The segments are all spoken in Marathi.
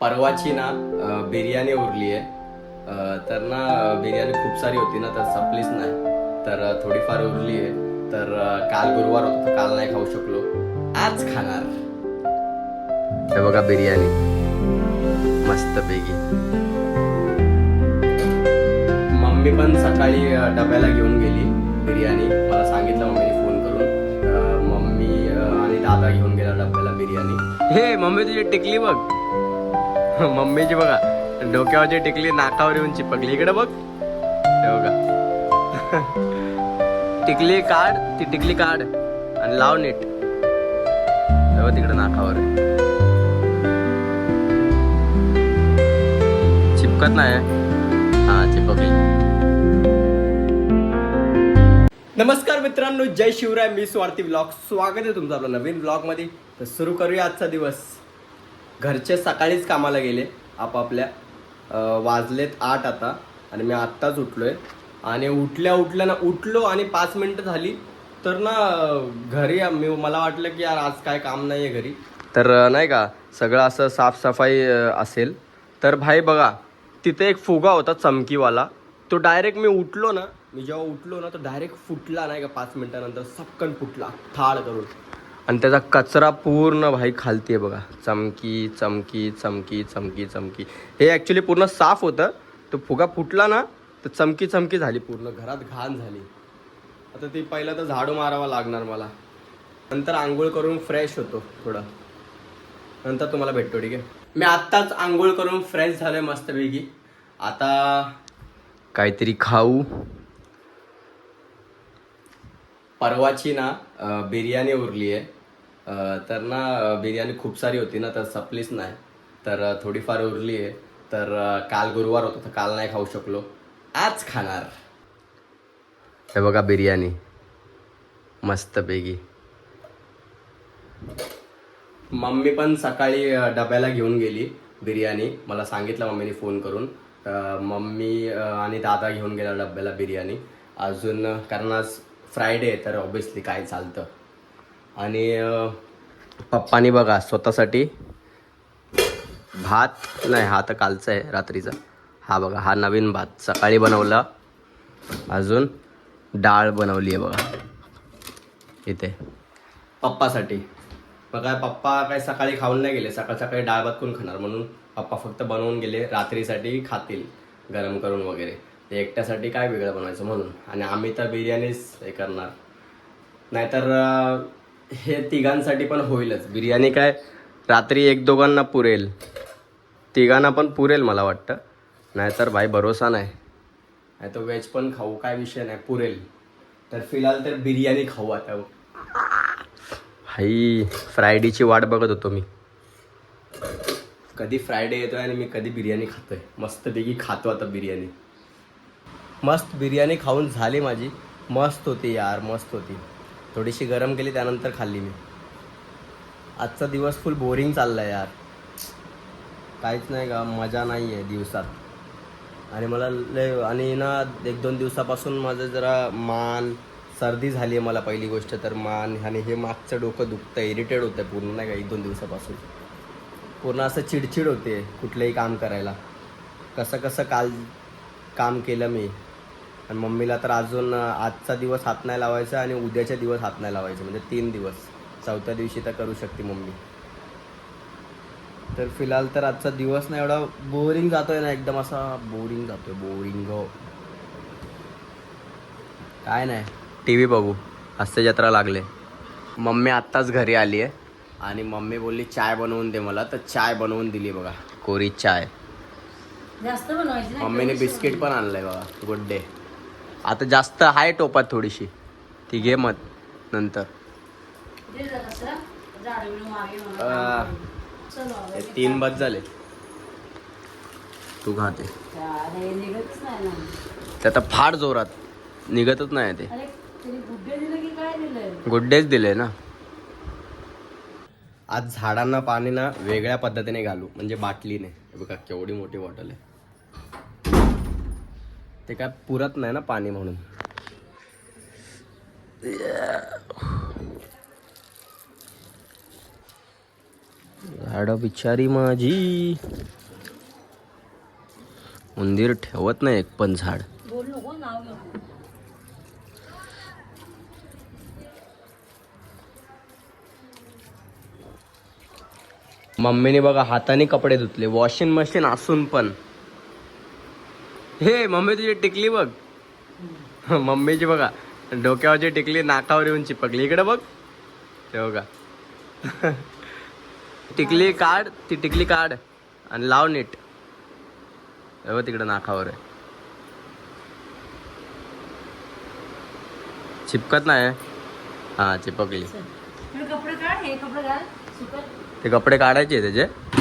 परवाची ना बिर्याणी उरली आहे. तर ना बिर्याणी खूप सारी होती ना, तर संपलीच नाही. तर थोडीफार उरली आहे. तर काल गुरुवार होता तर काल नाही खाऊ शकलो, आज खाणार. हे बघा बिर्याणी मस्त पैकी. मम्मी पण सकाळी डब्याला घेऊन गेली बिर्याणी. मला सांगितलं मम्मीने फोन करून. मम्मी आणि दादा घेऊन गेला डब्याला बिर्याणी. हे मम्मी तुझी टिकली बघ. मम्मीची बघा डोक्यावरची टिकली नाकावर येऊन चिपकली. इकडे बघ, हे बघा. टिकली काढ, ती टिकली काढ आणि लाव नीट. बघ तिकडे नाकावर चिपकत नाही. हा चिपकली. नमस्कार मित्रांनो, जय शिवराय. मी स्वार्थी ब्लॉग स्वागत आहे तुमचं आपल्या नवीन ब्लॉगमध्ये. तर सुरू करूया आजचा दिवस. घरचे सकाळीच कामाला गेले आपापल्या. वाजलेत 8 आता आणि मी आत्ताच उठलोय. आणि उठलो आणि 5 मिनिटं झाली तर ना घरी मला वाटलं की यार आज काय काम नाही आहे घरी, तर नाही का सगळं असं साफसफाई असेल. तर भाई बघा तिथे एक फुगा होता चमकीवाला. तो डायरेक्ट मी जेव्हा उठलो ना तो डायरेक्ट फुटला, नाही का 5 मिनिटानंतर सपकन फुटला ठाळ करून. आणि त्याचा कचरा पूर्ण भाई खालती आहे बघा. चमकी चमकी चमकी चमकी चमकी. हे ॲक्च्युली पूर्ण साफ होतं. तो फुगा फुटला ना तर चमकी चमकी झाली, पूर्ण घरात घाण झाली. आता ती पहिला तर झाडू मारावा लागणार मला. नंतर आंघोळ करून फ्रेश होतो थोडं, नंतर तुम्हाला भेटतो, ठीक आहे. मी आत्ताच आंघोळ करून फ्रेश झालोय मस्तपैकी. आता काहीतरी खाऊ. परवाची ना बिर्याणी उरली आहे. तर ना बिर्याणी खूप सारी होती ना, तर संपलीच नाही. तर थोडीफार उरली आहे. तर काल गुरुवार होता तर काल नाही खाऊ शकलो, आज खाणार. हे बघा बिर्याणी मस्तपैकी. मम्मी पण सकाळी डब्याला घेऊन गेली बिर्याणी. मला सांगितलं मम्मीने फोन करून. मम्मी आणि दादा घेऊन गेला डब्याला बिर्याणी. अजून कारण आज फ्रायडे तर ऑब्विसली काय चालतं. आणि पप्पानी बघा स्वतःसाठी भात, नाही हा तर कालचा आहे रात्रीचा. हा बघा हा नवीन भात सकाळी बनवला. अजून डाळ बनवली आहे बघा इथे पप्पासाठी. बघा पप्पा काय सकाळी खाऊन नाही गेले. सकाळी डाळ भात कोण खाणार, म्हणून पप्पा फक्त बनवून गेले. रात्रीसाठी खातील गरम करून वगैरे. ते एकट्यासाठी काय वेगळं बनवायचं म्हणून. आणि आम्ही तर बिर्याणीच हे करणार. नाहीतर हे तिघांसाठी पण होईलच बिर्याणी. काय रात्री 1-2 पुरेल, तिघांना पण पुरेल मला वाटतं. नाहीतर भाई भरोसा नाही. नाही तर व्हेज पण खाऊ, काय विषय नाही, पुरेल. तर फिलहाल तर बिर्याणी खाऊ आता. भाई फ्रायडेची वाट बघत होतो मी. कधी फ्रायडे येतोय आणि मी कधी बिर्याणी खातोय. मस्तपैकी खातो आता बिर्याणी. मस्त बिर्याणी खाऊन झाली माझी. मस्त होती यार, मस्त होती. थोडीशी गरम केली त्यानंतर खाल्ली मी. आजचा दिवस फुल बोरिंग चालला आहे यार. काहीच नाही का, मजा नाही आहे दिवसात. आणि मला लय आणि ना 1-2 दिवसापासून माझं जरा सर्दी झाली आहे मला. पहिली गोष्ट तर मान आणि हे मागचं डोकं दुखतं, इरिटेड होतं पूर्ण, नाही का 1-2 दिवसापासून. पूर्ण असं चिडचिड होते कुठलंही काम करायला. कसं काल काम केलं मी. आणि मम्मीला तर अजून आजचा दिवस हात नाही लावायचा आणि उद्याच्या दिवस हात नाही लावायचा, म्हणजे 3 दिवस. 4थ्या दिवशी तर करू शकते मम्मी. तर फिलहाल तर आजचा दिवस ना एवढा बोरिंग जातोय ना, एकदम असा बोरिंग जातोय. बोरिंग हो काय नाही. टी व्ही बघू, हास्य जत्रा लागले. मम्मी आत्ताच घरी आली आहे आणि मम्मी बोलली चाय बनवून दे मला. तर चाय बनवून दिली बघा, कोरी चाय. जास्त बनवायची नाही. मम्मीने बिस्किट पण आणलंय बघा, गुड डे. आता जास्त हाय टोपात थोडीशी, ती घे मत नंतर. ते जरासं झाडू बिडू मारली म्हणून. चलो, 3 बस झाले. तू खाते अरे निघतच नाही ना. ते आता फार जोरात निघतच नाही ते. अरे तिने गुड्डे दिलं की काय दिलं? गुड्डेच दिले ना. आज झाडांना पाणी ना वेगळ्या पद्धतीने घालू, म्हणजे बाटलीने. बघा केवढी मोठी बॉटल आहे. ते काय पुरत नाही ना पाणी म्हणून. झाड बिचारी माझी, उंदीर ठेवत नाही एक पण झाड. बोल नको नाव घेऊ. मम्मीने बघा हाताने कपडे धुतले, वॉशिंग मशीन असून पण. हे मम्मी तुझी टिकली बघ. मम्मीची बघा डोक्यावरची टिकली नाकावर येऊन चिपकली. इकडे बघ ते बघा. टिकली काढ, ती टिकली काढ आणि लाव नीट. बघ तिकडे नाकावर आहे. चिपकत नाही. हा चिपकली. हे कपडे काढ, हे कपडे घाल सुकत. ते कपडे काढायचे त्याचे काढ.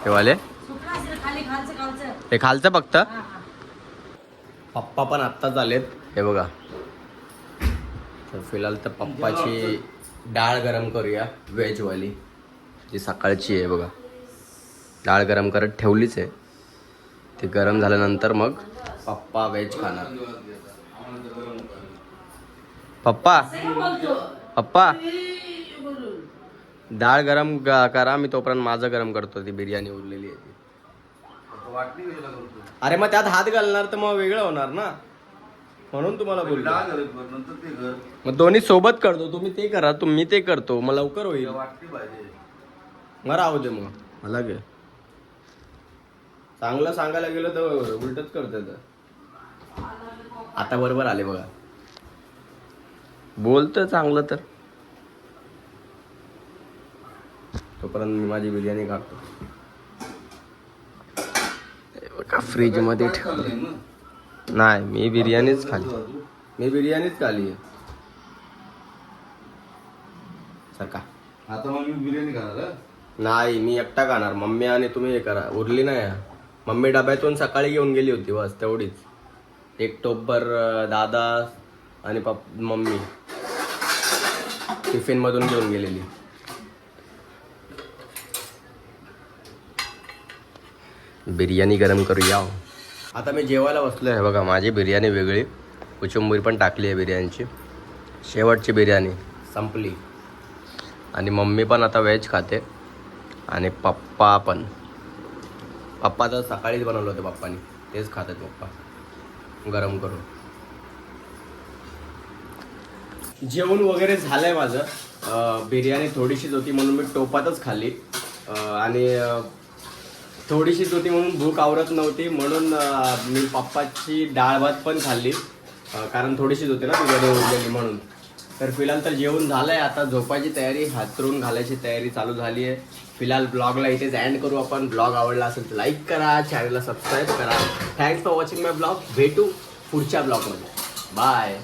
ते वाले. सुकलं असेल खाली खालचं खालचं. हे खालचं फक्त. हा, हा. पप्पा पण आत्ताच आलेत. हे बघा. तर फिलहाल तर पप्पाची डाळ गरम करूया व्हेजवाली, जी सकाळची आहे बघा. डाळ गरम करत ठेवलीच आहे. ती गरम झाल्यानंतर मग पप्पा व्हेज खाणार. पप्पा असं बोलतो. पप्पा बोलून. डाळ गरम करा, मी तोपर्यंत माझं गरम करतो. ती बिर्याणी उरलेली आहे ती. अरे मग त्यात हात घालणार तर मग वेगळं होणार ना, म्हणून तुम्हाला बोलतो. मग दोन्ही सोबत करतो. तुम्ही ते करा, तुम्ही ते करतो, मग लवकर होईल. मग राहू दे. मग मला घे. चांगलं सांगायला गेलं तर उलटच करत. आता बरोबर आले बघा. बोलतं चांगलं तर. तोपर्यंत मी माझी बिर्याणी काढतो. फ्रीज मध्ये ठेवली. नाही मी बिर्याणीच खाली. मी बिर्याणीच खाली आहे. सका आता मग मी बिर्याणी खाणार. नाही मी एकटा खाणार. मम्मी आणि तुम्ही हे करा. उरली नाही. मम्मी डब्यातून सकाळी घेऊन गेली होती बस तेवढीच. एक टोपभर दादा आणि मम्मी टिफिन मधून घेऊन गेलेली. बिर्याणी गरम करूया. आता मी जेवायला बसलो आहे बघा. माझी बिर्याणी वेगळी, कोशिंबीर पण टाकली आहे बिर्याणीची. शेवटची बिर्याणी संपली. आणि मम्मी पण आता व्हेज खाते आणि पप्पा पण. पप्पा तर सकाळीच बनवलं होतं पप्पानी, तेच खातात पप्पा गरम करून. जेवण वगैरे झालंय माझं. बिर्याणी थोडीशीच होती म्हणून मी टोपातच खाल्ली. आणि थोडीशीच होती म्हणून भूक आवरत नव्हती, म्हणून मी पप्पाची डाळ भात पण खाल्ली. कारण थोडीशीच होती ना बिर्याणी उरलेली म्हणून. तर फिलहाल तर जेवण झालंय. आता झोपायची तयारी, हातरून घालायची तयारी चालू झाली आहे. फिलहाल ब्लॉगला इथेच एंड करू आपण. ब्लॉग आवडला असेल तर लाईक करा, चॅनलला सबस्क्राईब करा. Thanks for watching my blog. भेटू पुढच्या ब्लॉगमध्ये. बाय.